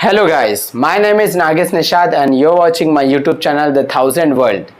Hello guys, my name is Nagesh Nishad and you're watching my YouTube channel The Thousand World.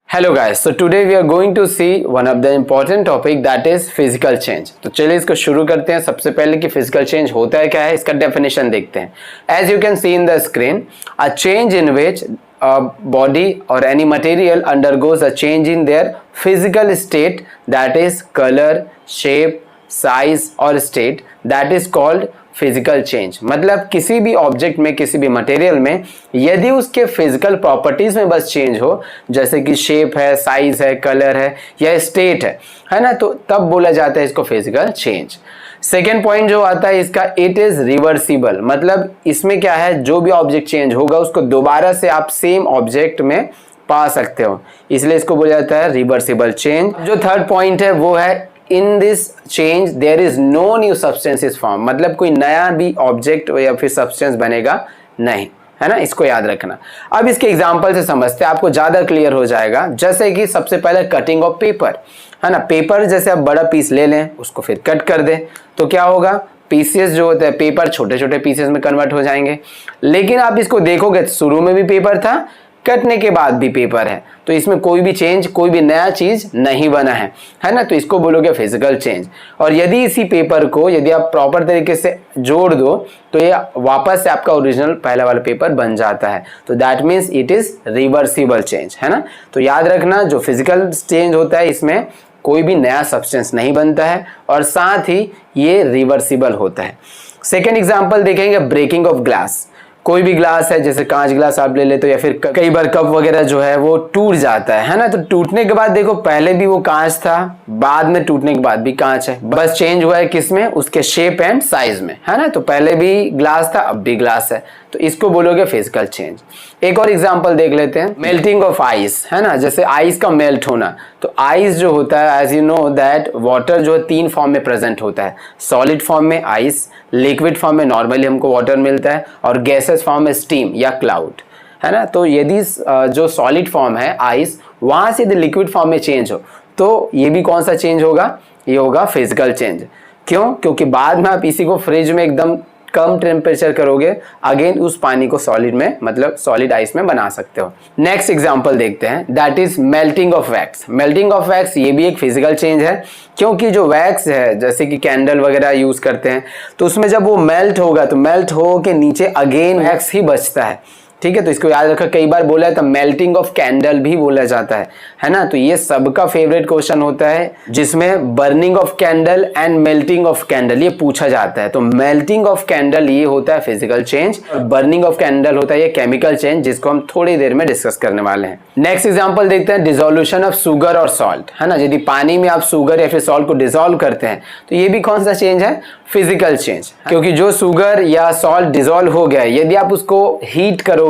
Hello guys, so today we are going to see one of the important topic that is physical change. तो चलिए इसको शुरू करते हैं। सबसे पहले कि physical change होता है क्या है, इसका definition देखते हैं। As you can see in the screen, a change in which a body or any material undergoes a change in their physical state, that is color, shape, size और state, that is called physical change. मतलब किसी भी object में, किसी भी material में यदि उसके फिजिकल प्रॉपर्टीज में बस चेंज हो, जैसे कि शेप है, साइज है, कलर है या स्टेट है ना, तो तब बोला जाता है इसको फिजिकल चेंज। सेकेंड पॉइंट जो आता है इसका, इट इज रिवर्सिबल। मतलब इसमें क्या है, जो भी ऑब्जेक्ट चेंज होगा उसको दोबारा से आप सेम ऑब्जेक्ट में पा सकते हो, इसलिए इसको बोला जाता है रिवर्सिबल चेंज। जो थर्ड पॉइंट है वो है in this change there is no new substances form. मतलब कोई नया भी ऑब्जेक्ट या फिर सब्सटेंस बनेगा नहीं, है ना, इसको याद रखना। अब इसके एग्जांपल से समझते हैं, आपको ज्यादा क्लियर हो जाएगा। जैसे कि सबसे पहले कटिंग ऑफ पेपर, है ना। पेपर जैसे आप बड़ा पीस ले लें, उसको फिर कट कर दें, तो क्या होगा, पीसेस जो होते हैं पेपर छोटे छोटे पीसेस में कन्वर्ट हो जाएंगे। लेकिन आप इसको देखोगे तो शुरू में भी पेपर था, कटने के बाद भी पेपर है, तो इसमें कोई भी चेंज, कोई भी नया चीज नहीं बना है ना, तो इसको बोलोगे फिजिकल चेंज। और यदि इसी पेपर को यदि आप प्रॉपर तरीके से जोड़ दो तो ये वापस से आपका ओरिजिनल पहला वाला पेपर बन जाता है, तो that means it is reversible change, है ना। तो याद रखना, जो फिजिकल चेंज होता है इसमें कोई भी नया सब्सटेंस नहीं बनता है और साथ ही ये रिवर्सिबल होता है। सेकेंड एग्जाम्पल देखेंगे, ब्रेकिंग ऑफ ग्लास। कोई भी ग्लास है, जैसे कांच ग्लास आप ले लेते हो या फिर कई बार कप वगैरह जो है वो टूट जाता है ना। तो टूटने के बाद देखो, पहले भी वो कांच था, बाद में टूटने के बाद भी कांच है, बस चेंज हुआ है किसमें, उसके शेप एंड साइज में, है ना। तो पहले भी ग्लास था, अब भी ग्लास है, तो इसको बोलोगे फिजिकल चेंज। एक और एग्जांपल देख लेते हैं, मेल्टिंग ऑफ आइस, है ना। जैसे आइस का मेल्ट होना, तो आइस जो होता है, as you know that water जो है तीन फॉर्म में प्रेजेंट होता है। सॉलिड फॉर्म में आइस, लिक्विड फॉर्म में नॉर्मली हमको वाटर मिलता है, और गैसेस फॉर्म में स्टीम या क्लाउड, है ना। तो यदि जो सॉलिड फॉर्म है आइस, वहां से यदि लिक्विड फॉर्म में चेंज हो तो ये भी कौन सा चेंज होगा, ये होगा फिजिकल चेंज। क्यों? क्योंकि बाद में आप इसी को फ्रिज में एकदम कम टेम्परेचर करोगे, अगेन उस पानी को सॉलिड में, मतलब सॉलिड आइस में बना सकते हो। नेक्स्ट एग्जांपल देखते हैं, that is melting of wax. Melting of wax ये भी एक फिजिकल चेंज है, क्योंकि जो वैक्स है, जैसे कि कैंडल वगैरह यूज करते हैं, तो उसमें जब वो मेल्ट होगा तो मेल्ट हो के नीचे अगेन वैक्स ही बचता है, ठीक है। तो इसको याद रखा, कई बार बोला है तो मेल्टिंग ऑफ कैंडल भी बोला जाता है ना। तो ये सबका फेवरेट क्वेश्चन होता है, जिसमें burning of candle and melting of candle ये पूछा जाता है। तो मेल्टिंग ऑफ कैंडल ये होता है फिजिकल चेंज, और बर्निंग ऑफ कैंडल होता है ये केमिकल चेंज, जिसको हम थोड़ी देर में डिस्कस करने वाले हैं। नेक्स्ट एग्जाम्पल देखते हैं, डिसोल्यूशन ऑफ शुगर और सॉल्ट, है ना। यदि पानी में आप शुगर या फिर सॉल्ट को डिसॉल्व करते हैं तो ये भी कौन सा चेंज है, फिजिकल चेंज। क्योंकि जो शुगर या सॉल्ट डिसॉल्व हो गया, यदि आप उसको हीट करोगे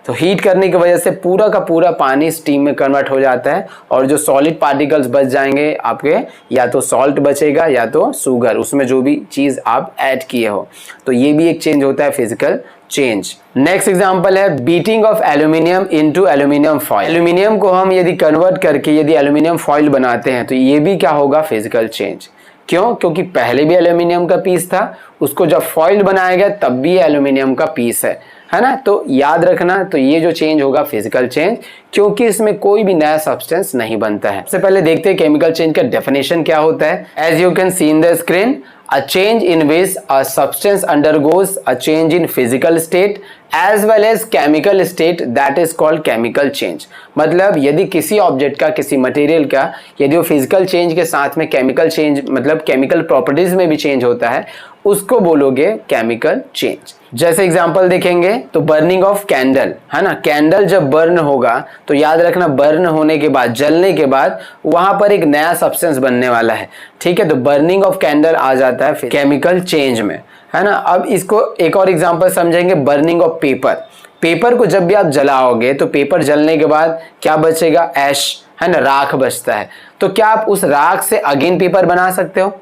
तो हीट करने की वजह से पूरा का पूरा पानी स्टीम में कन्वर्ट हो जाता है, और जो सॉलिड पार्टिकल्स बच जाएंगे आपके, या तो सॉल्ट बचेगा या तो शुगर, उसमें जो भी चीज आप ऐड किए हो, तो ये भी एक चेंज होता है फिजिकल चेंज। नेक्स्ट एग्जांपल है, beating of aluminium into aluminium foil. Aluminium को हम यदि कन्वर्ट करके यदि एल्यूमिनियम फॉइल बनाते हैं तो ये भी क्या होगा, फिजिकल चेंज। क्यों? क्योंकि पहले भी एल्यूमिनियम का पीस था, उसको जब फॉइल बनाया गया तब भी एल्यूमिनियम का पीस है ना। तो याद रखना, तो ये जो चेंज होगा फिजिकल चेंज, क्योंकि इसमें कोई भी नया सब्सटेंस नहीं बनता है। सबसे पहले देखते हैं केमिकल चेंज का डेफिनेशन क्या होता है। As you can see in the screen, a change in which a substance undergoes a change in physical state as well as chemical state, that is called chemical change। मतलब यदि किसी object का, किसी material का, यदि वो physical change के साथ में केमिकल चेंज, मतलब केमिकल प्रॉपर्टीज में भी चेंज होता है, उसको बोलोगे केमिकल चेंज। जैसे एग्जांपल देखेंगे तो बर्निंग ऑफ कैंडल, है ना। कैंडल जब बर्न होगा तो याद रखना, बर्न होने के बाद, जलने के बाद वहां पर एक नया सब्सटेंस बनने वाला है, ठीक है। तो बर्निंग ऑफ कैंडल आ जाता है केमिकल चेंज में, है ना। अब इसको एक और एग्जांपल समझेंगे, बर्निंग ऑफ पेपर। पेपर को जब भी आप जलाओगे तो पेपर जलने के बाद क्या बचेगा, ऐश, है ना, राख बचता है। तो क्या आप उस राख से अगेन पेपर बना सकते हो,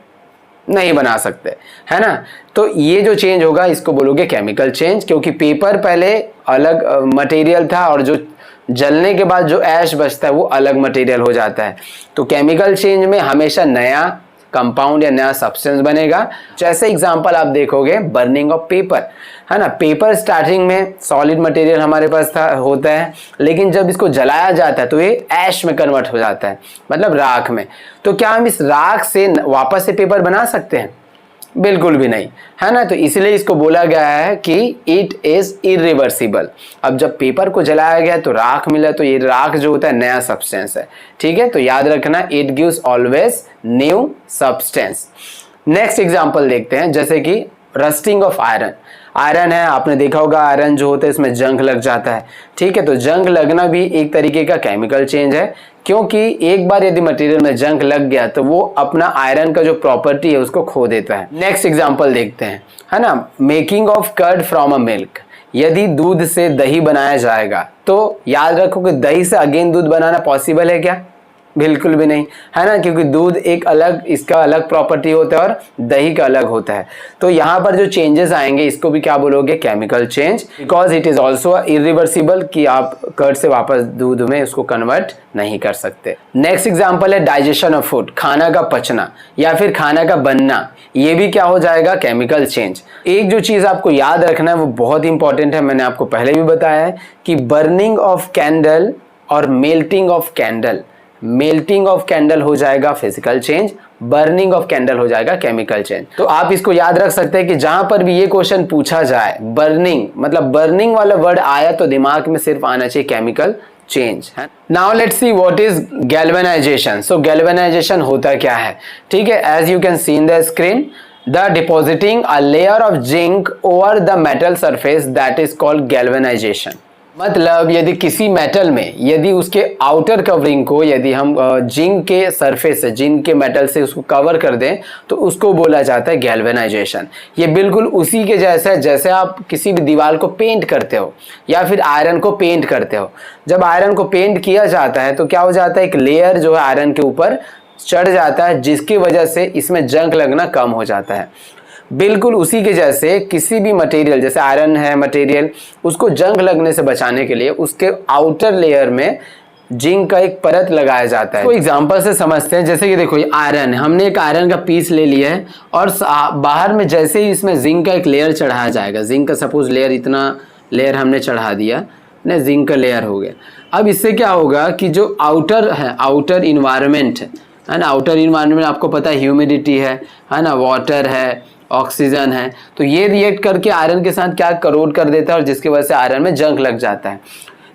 नहीं बना सकते, है ना। तो ये जो चेंज होगा इसको बोलोगे केमिकल चेंज, क्योंकि पेपर पहले अलग मटेरियल था और जो जलने के बाद जो ऐश बचता है वो अलग मटेरियल हो जाता है। तो केमिकल चेंज में हमेशा नया कंपाउंड या नया सब्सटेंस बनेगा। जैसे एग्जांपल आप देखोगे बर्निंग ऑफ पेपर, है ना। पेपर स्टार्टिंग में सॉलिड मटेरियल हमारे पास होता है, लेकिन जब इसको जलाया जाता है तो ये ऐश में कन्वर्ट हो जाता है, मतलब राख में। तो क्या हम इस राख से वापस से पेपर बना सकते हैं? बिल्कुल भी नहीं, है ना। तो इसलिए इसको बोला गया है कि इट इज इरिवर्सिबल। अब जब पेपर को जलाया गया तो राख मिला, तो ये राख जो होता है नया सब्सटेंस है, ठीक है। तो याद रखना, it gives always new substance. Next example देखते हैं, जैसे कि रस्टिंग ऑफ आयरन। आयरन है, आपने देखा होगा आयरन जो होता है इसमें जंग लग जाता है, ठीक है। तो जंग लगना भी एक तरीके का केमिकल चेंज है, क्योंकि एक बार यदि मटेरियल में जंग लग गया तो वो अपना आयरन का जो प्रॉपर्टी है उसको खो देता है। नेक्स्ट एग्जांपल देखते हैं, है ना। Making of curd from a milk. यदि दूध से दही बनाया जाएगा तो याद रखो कि दही से अगेन दूध बनाना पॉसिबल है क्या? बिल्कुल भी नहीं, है ना, क्योंकि दूध एक अलग, इसका अलग प्रॉपर्टी होता है और दही का अलग होता है। तो यहाँ पर जो चेंजेस आएंगे इसको भी क्या बोलोगे? Chemical change, because it is also irreversible, कि आप कर्ड से वापस दूध में उसको कन्वर्ट नहीं कर सकते। नेक्स्ट एग्जांपल है डाइजेशन ऑफ फूड, खाना का पचना या फिर खाना का बनना। ये भी क्या हो जाएगा? Chemical change. एक जो चीज आपको याद रखना है वो बहुत इंपॉर्टेंट है, मैंने आपको पहले भी बताया है कि बर्निंग ऑफ कैंडल और melting of candle, melting of candle हो जाएगा physical change, burning of candle हो जाएगा केमिकल चेंज। तो आप इसको याद रख सकते हैं कि जहां पर भी ये क्वेश्चन पूछा जाए बर्निंग, मतलब बर्निंग वाला वर्ड आया तो दिमाग में सिर्फ आना चाहिए केमिकल चेंज है। Now let's see what is galvanisation. So galvanisation होता क्या है? ठीक है, as you can see in the screen, the depositing a layer of zinc over the metal surface, that is called galvanisation. मतलब यदि किसी metal में, यदि उसके आउटर कवरिंग को यदि हम जिंक के सरफेस से, जिंक के मेटल से उसको कवर कर दें तो उसको बोला जाता है गैल्वेनाइजेशन। ये बिल्कुल उसी के जैसा है जैसे आप किसी भी दीवार को पेंट करते हो या फिर आयरन को पेंट करते हो। जब आयरन को पेंट किया जाता है तो क्या हो जाता है? एक लेयर जो है आयरन के ऊपर चढ़ जाता है, जिसकी वजह से इसमें जंग लगना कम हो जाता है। बिल्कुल उसी के जैसे किसी भी मटेरियल, जैसे आयरन है मटेरियल, उसको जंग लगने से बचाने के लिए उसके आउटर लेयर में जिंक का एक परत लगाया जाता है। तो एग्जांपल से समझते हैं, जैसे कि देखो ये आयरन है, हमने एक आयरन का पीस ले लिया है और बाहर में जैसे ही इसमें जिंक का एक लेयर चढ़ाया जाएगा, जिंक का सपोज लेयर, इतना लेयर हमने चढ़ा दिया ना, जिंक का लेयर हो गया। अब इससे क्या होगा कि जो आउटर है, आउटर इन्वायरमेंट है ना, आउटर इन्वायरमेंट आपको पता है ह्यूमिडिटी है ना, वाटर है, ऑक्सीजन है, तो ये रिएक्ट करके आयरन के साथ क्या करोड कर देता है और जिसकी वजह से आयरन में जंग लग जाता है।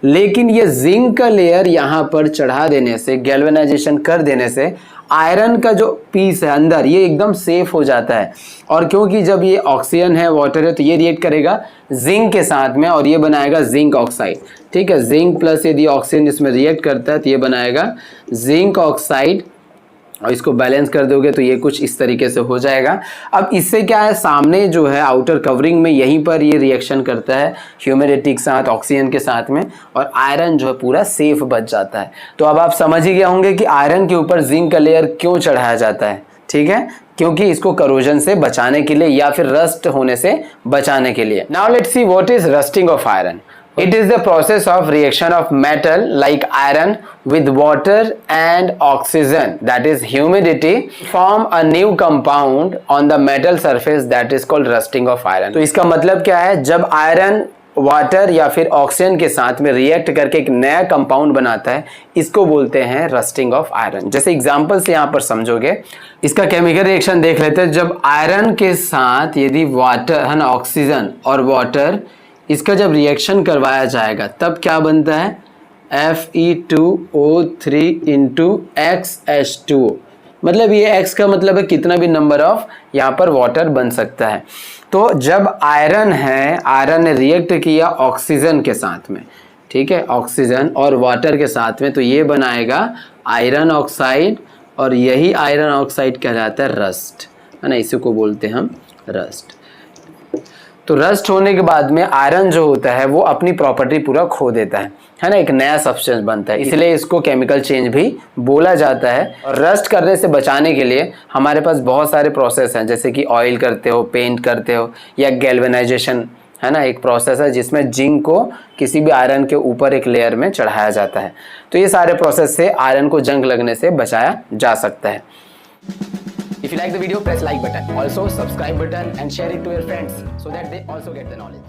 लेकिन ये जिंक का लेयर यहाँ पर चढ़ा देने से, गैल्वेनाइजेशन कर देने से आयरन का जो पीस है अंदर ये एकदम सेफ हो जाता है। और क्योंकि जब ये ऑक्सीजन है, वाटर है, तो ये रिएक्ट करेगा जिंक के साथ में और ये बनाएगा जिंक ऑक्साइड। ठीक है, जिंक प्लस यदि ऑक्सीजन इसमें रिएक्ट करता है तो ये बनाएगा जिंक ऑक्साइड, और इसको बैलेंस कर दोगे तो ये कुछ इस तरीके से हो जाएगा। अब इससे क्या है, सामने जो है आउटर कवरिंग में यहीं पर ये रिएक्शन करता है ह्यूमिडिटी के साथ, ऑक्सीजन के साथ में, और आयरन जो है पूरा सेफ बच जाता है। तो अब आप समझ ही गए होंगे कि आयरन के ऊपर जिंक का लेयर क्यों चढ़ाया जाता है। ठीक है, क्योंकि इसको करोजन से बचाने के लिए या फिर रस्ट होने से बचाने के लिए। Now let's see what is rusting of iron. It is the process of reaction of metal like iron with water and oxygen, that is humidity, form a new compound on the metal surface that is called rusting of iron. तो इसका मतलब क्या है, जब iron water या फिर oxygen के साथ में रिएक्ट करके एक नया कंपाउंड बनाता है, इसको बोलते हैं रस्टिंग ऑफ आयरन। जैसे एग्जांपल से यहाँ पर समझोगे, इसका केमिकल रिएक्शन देख लेते हैं। जब आयरन के साथ यदि वाटर है ना, ऑक्सीजन और वाटर, इसका जब रिएक्शन करवाया जाएगा तब क्या बनता है, Fe2O3 इंटू XH2O। मतलब ये X का मतलब है कितना भी नंबर ऑफ यहाँ पर वाटर बन सकता है। तो जब आयरन है, आयरन ने रिएक्ट किया ऑक्सीजन के साथ में, ठीक है, ऑक्सीजन और वाटर के साथ में, तो ये बनाएगा आयरन ऑक्साइड, और यही आयरन ऑक्साइड कहलाता है रस्ट, है ना, इसी को बोलते हैं हम रस्ट। तो रस्ट होने के बाद में आयरन जो होता है वो अपनी प्रॉपर्टी पूरा खो देता है ना, एक नया सब्सटेंस बनता है, इसलिए इसको केमिकल चेंज भी बोला जाता है। और रस्ट करने से बचाने के लिए हमारे पास बहुत सारे प्रोसेस हैं, जैसे कि ऑयल करते हो, पेंट करते हो, या गैल्वेनाइजेशन है ना, एक प्रोसेस है जिसमें जिंक को किसी भी आयरन के ऊपर एक लेयर में चढ़ाया जाता है। तो ये सारे प्रोसेस से आयरन को जंग लगने से बचाया जा सकता है। If you like the video, press like button. Also subscribe button and share it to your friends so that they also get the knowledge.